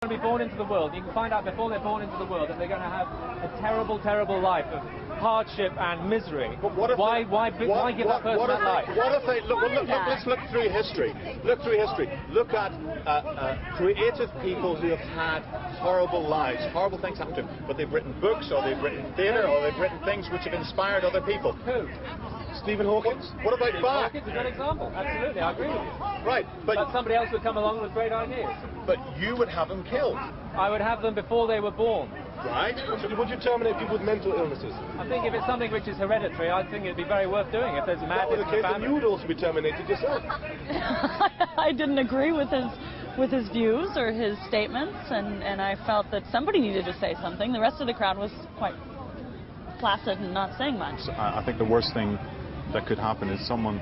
Be born into the world, you can find out before they're born into the world that they're going to have a terrible, terrible life of hardship and misery. But what if why give that person that life? What if they let's look through history. Look through history. Look at creative people who have had horrible lives. Horrible things happen to them, but they've written books, or they've written theatre, or they've written things which have inspired other people. Who? Stephen Hawking. What about Bach? Hawking's a good example. Absolutely, I agree with you. Right, but somebody else would come along with great ideas. But you would have them killed. I would have them before they were born. Right. So would you terminate people with mental illnesses? I think if it's something which is hereditary, I think it'd be very worth doing. If there's madness in the family, then you would also be terminated yourself. I didn't agree with his views or his statements, and I felt that somebody needed to say something. The rest of the crowd was quite placid and not saying much. I think the worst thing that could happen is someone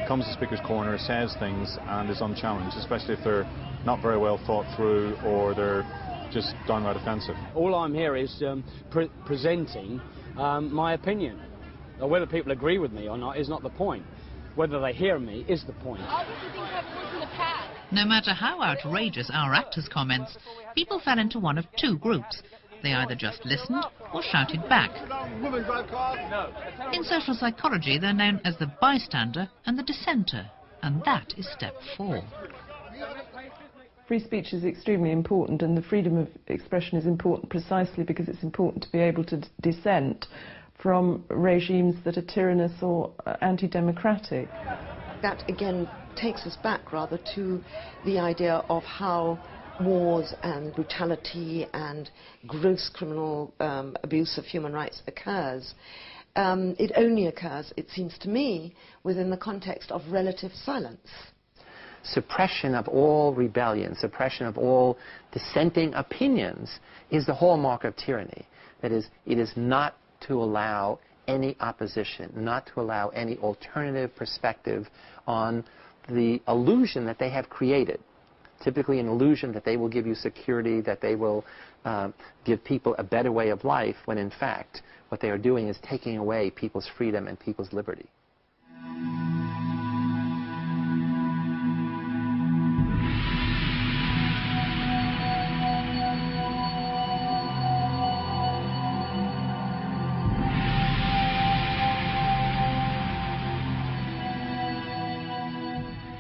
comes to Speaker's Corner, says things and is unchallenged, especially if they're not very well thought through or they're just downright offensive. All I'm here is presenting my opinion. Whether people agree with me or not is not the point. Whether they hear me is the point. No matter how outrageous our actors' comments, people fell into one of two groups. They either just listened or shouted back. In social psychology, they're known as the bystander and the dissenter, and that is step 4. Free speech is extremely important, and the freedom of expression is important precisely because it's important to be able to dissent from regimes that are tyrannous or anti-democratic. That again takes us back rather to the idea of how wars and brutality and gross criminal abuse of human rights occurs. It only occurs, it seems to me, within the context of relative silence. Suppression of all rebellion, suppression of all dissenting opinions is the hallmark of tyranny. That is, it is not to allow any opposition, not to allow any alternative perspective on the illusion that they have created. Typically an illusion that they will give you security, that they will give people a better way of life, when in fact what they are doing is taking away people's freedom and people's liberty.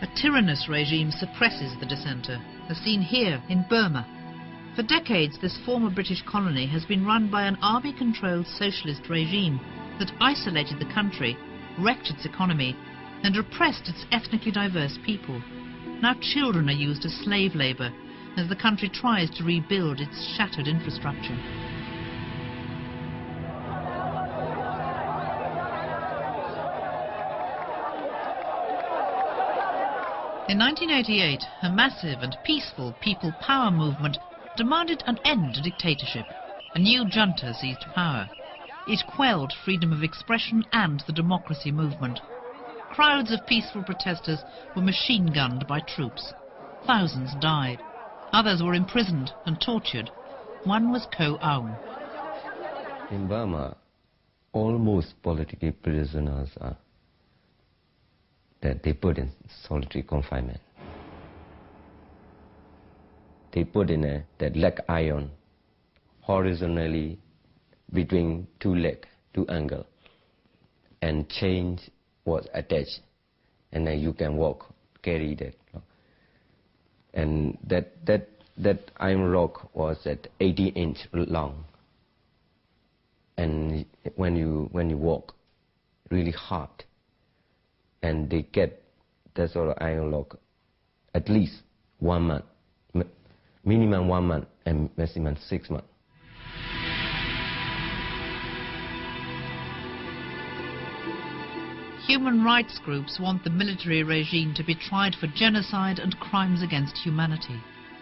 A tyrannous regime suppresses the dissenter, as seen here in Burma. For decades, this former British colony has been run by an army-controlled socialist regime that isolated the country, wrecked its economy, and repressed its ethnically diverse people. Now children are used as slave labour as the country tries to rebuild its shattered infrastructure. In 1988, a massive and peaceful people power movement demanded an end to dictatorship. A new junta seized power. It quelled freedom of expression and the democracy movement. Crowds of peaceful protesters were machine-gunned by troops. Thousands died. Others were imprisoned and tortured. One was Ko Aung. In Burma, almost political prisoners are that they put in solitary confinement. They put in that leg iron horizontally between two legs, two angles, and chain was attached, and then you can walk, carry that. And that iron rock was at 80 inches long, and when you walk, really hard. And they get that sort of iron lock at least 1 month, minimum 1 month and maximum 6 months. Human rights groups want the military regime to be tried for genocide and crimes against humanity.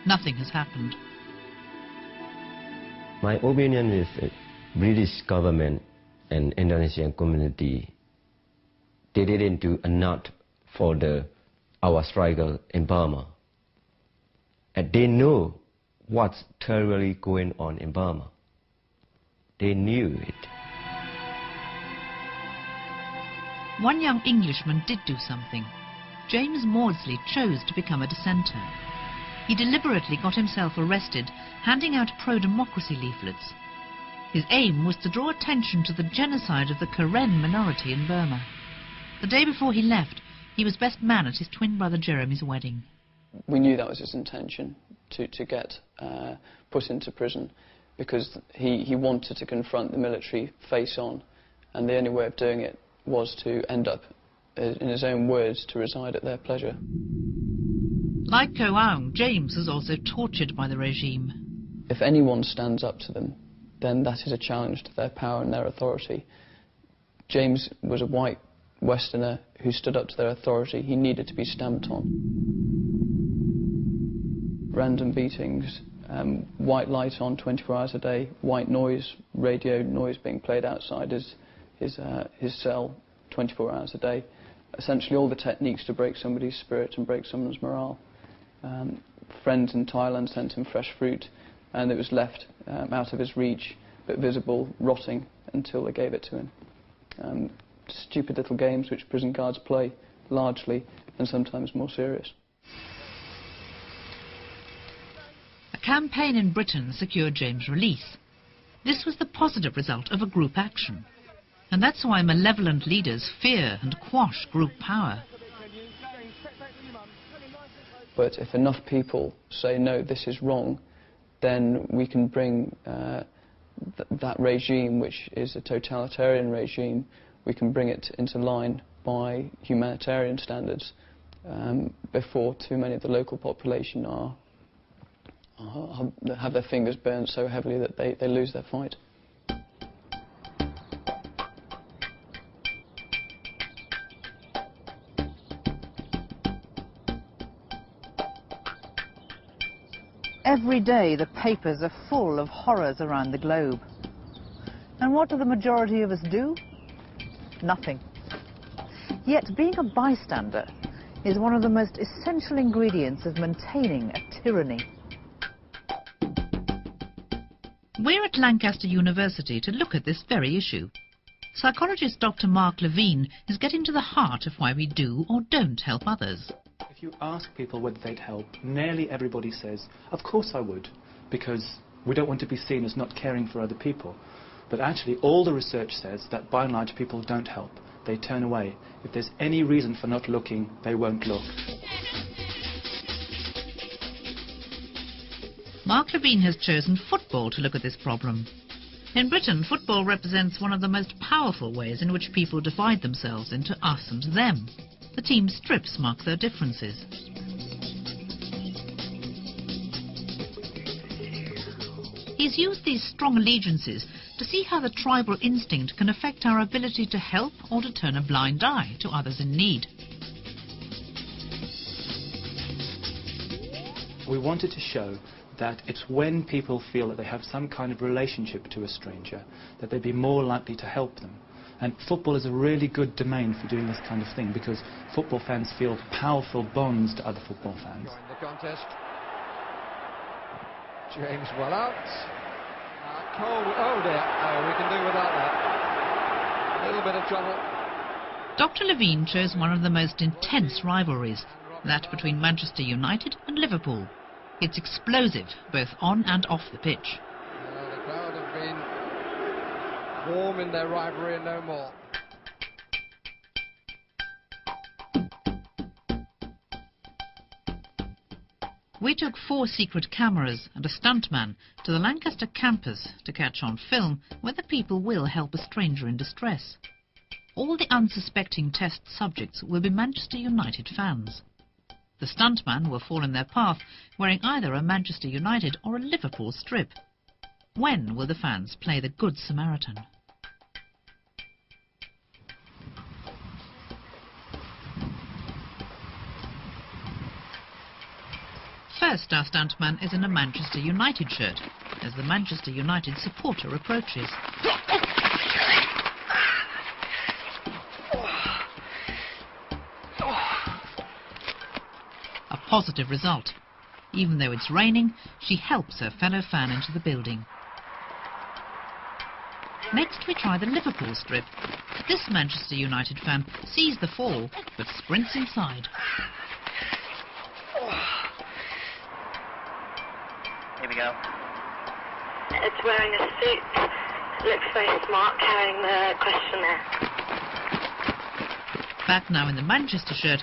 Nothing has happened. My opinion is that British government and Indonesian community they didn't do enough for our struggle in Burma. And they know what's terribly going on in Burma. They knew it. One young Englishman did do something. James Maudsley chose to become a dissenter. he deliberately got himself arrested, handing out pro-democracy leaflets. His aim was to draw attention to the genocide of the Karen minority in Burma. The day before he left, he was best man at his twin brother Jeremy's wedding. We knew that was his intention, to get put into prison, because he wanted to confront the military face on, and the only way of doing it was to end up, in his own words, to reside at their pleasure. Like Ko Aung, James was also tortured by the regime. If anyone stands up to them, then that is a challenge to their power and their authority. James was a white Westerner who stood up to their authority. He needed to be stamped on. Random beatings, white light on 24 hours a day, white noise, radio noise being played outside his cell 24 hours a day. Essentially all the techniques to break somebody's spirit and break someone's morale. Friends in Thailand sent him fresh fruit, and it was left out of his reach, but visible, rotting, until they gave it to him. Stupid little games which prison guards play, largely, and sometimes more serious. A campaign in Britain secured James' release. This was the positive result of a group action. And that's why malevolent leaders fear and quash group power. But if enough people say, no, this is wrong, then we can bring that regime, which is a totalitarian regime, we can bring it into line by humanitarian standards before too many of the local population have their fingers burned so heavily that they lose their fight. Every day the papers are full of horrors around the globe. And what do the majority of us do? Nothing. Yet being a bystander is one of the most essential ingredients of maintaining a tyranny. We're at Lancaster University to look at this very issue. Psychologist Dr. Mark Levine is getting to the heart of why we do or don't help others. If you ask people whether they'd help, nearly everybody says, of course I would, because we don't want to be seen as not caring for other people. But actually all the research says that by and large people don't help. They turn away. If there's any reason for not looking, they won't look. Mark Levine has chosen football to look at this problem. In Britain, football represents one of the most powerful ways in which people divide themselves into us and them. The team strips mark their differences. He's used these strong allegiances to see how the tribal instinct can affect our ability to help or to turn a blind eye to others in need. We wanted to show that it's when people feel that they have some kind of relationship to a stranger that they'd be more likely to help them. And football is a really good domain for doing this kind of thing, because football fans feel powerful bonds to other football fans. Join the contest. James well out. Cole, oh dear, oh, we can do without that. A little bit of trouble. Dr. Levine chose one of the most intense rivalries, that between Manchester United and Liverpool. It's explosive, both on and off the pitch. The crowd have been warm in their rivalry and no more. We took 4 secret cameras and a stuntman to the Lancaster campus to catch on film whether people will help a stranger in distress. All the unsuspecting test subjects will be Manchester United fans. The stuntman will fall in their path wearing either a Manchester United or a Liverpool strip. When will the fans play the Good Samaritan? First, our stuntman is in a Manchester United shirt, as the Manchester United supporter approaches. A positive result. Even though it's raining, she helps her fellow fan into the building. Next, we try the Liverpool strip. This Manchester United fan sees the fall, but sprints inside. going to go? It's wearing a suit, looks very smart, carrying the questionnaire. Back now in the Manchester shirt,